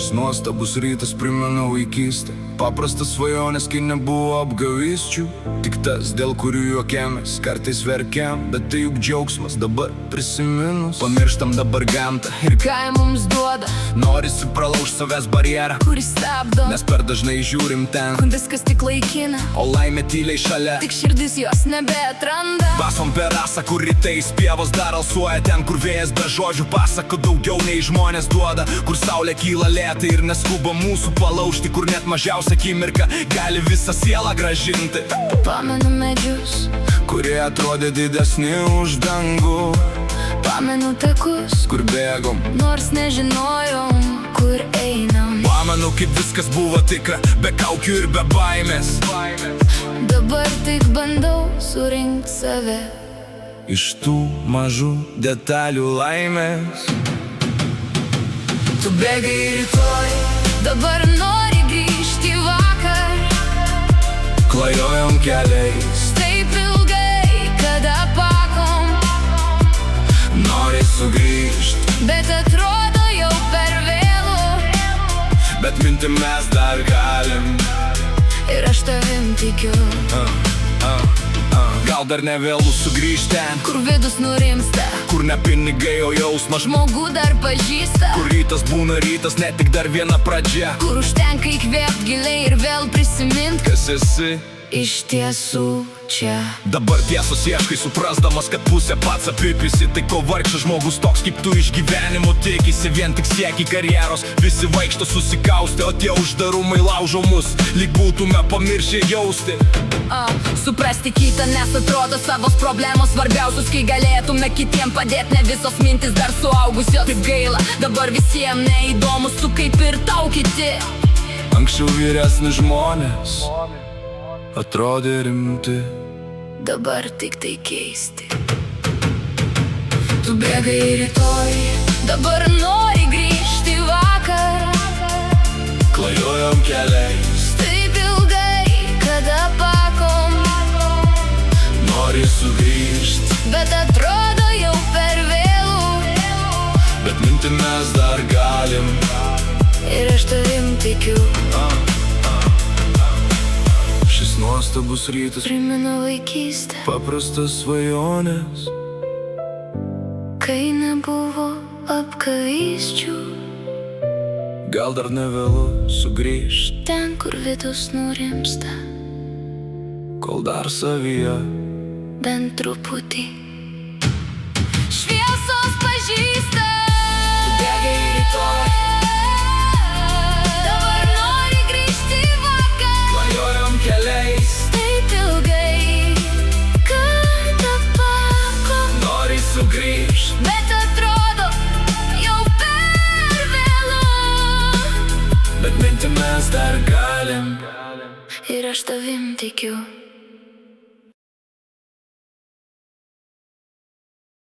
Šis nuostabus rytas primena vaikystę, paprastas svajonės, kai nebuvo apgavysčių. Tik tas, dėl kurių juokėmės, kartais verkiam, bet tai juk džiaugsmas dabar prisiminus. Pamirštam dabar gamtą ir ką mums duoda. Norisi pralaužt savęs barjerą, kuris stabdo, nes per dažnai žiūrim ten, kur viskas tik laikina, o laimė tyliai šalia, tik širdis jos nebeatranda. Basom per rasą, kur rytais pievos dar alsuoja, ten, kur vėjas be žodžių pasako daugiau nei žmonės duoda, kur saulė kyla lėtai ir neskuba mūsų palaužti, kur net mažiausia akimirka gali visą sielą gražinti. Pamenu medžius, kurie atrodė didesni už dangų. Pamenu takus, kur bėgom, nors nežinojom, kur einam. Pamenu, kaip viskas buvo tikra, be kaukių ir be baimės. Dabar tik bandau surinkt save iš tų mažų detalių laimės. Tu bėgai rytoj, dabar nori grįžti vakar. Klajojom keliais taip ilgai, kad apakom. Nori sugrįžt, bet atrodo jau per vėlu. Bet mintim mes dar galim, ir aš tavim tikiu. Gal dar ne vėlu sugrįžt ten, kur vidus nurimsta, kur ne pinigai, o jausmas žmogų dar pažįsta, kur rytas būna rytas, ne tik dar viena pradžia, kur užtenka įkvėpt giliai ir vėl prisimint, kas esi iš tiesų čia. Dabar tiesos ieškai, suprasdamas, kad pusė pats apipisi. Tai ko vargšas žmogus toks, kaip tu iš gyvenimo tikisi, vien tik sieki karjeros. Visi vaikšto susikaustę, o tie uždarumai laužo mus, lyg būtume pamiršę jausti. Suprasti kitą, nes atrodo savos problemos svarbiausius, kai galėtume kitiem padėt, ne visos mintis dar suaugusios. Taip gaila, dabar visiems neįdomus tu kaip ir tau kiti. Anksčiau vyresni žmonės atrodė rimti, dabar tik tai keisti. Tu bėgai rytoj, dabar nori grįžti vakar. Klajojom keliais taip ilgai, kad apakom. Nori sugrįžt, bet atrodo jau per vėlu. Bet mintim mes dar galim, ir aš tavim tikiu. Šis nuostabus rytas primena vaikystę, paprastas svajonės, kai nebuvo apgavysčių. Gal dar ne vėlu sugrįžt ten, kur vidus nurimsta, kol dar savyje bent truputį šviesos pažįsta. Tu bėgai rytoj, dabar nori grįžti vakar. Klajojom keliais taip ilgai, kad apakom. Nori sugrįžt, bet atrodo jau per vėlu. bet mintim mes dar galim, ir aš tavim tikiu.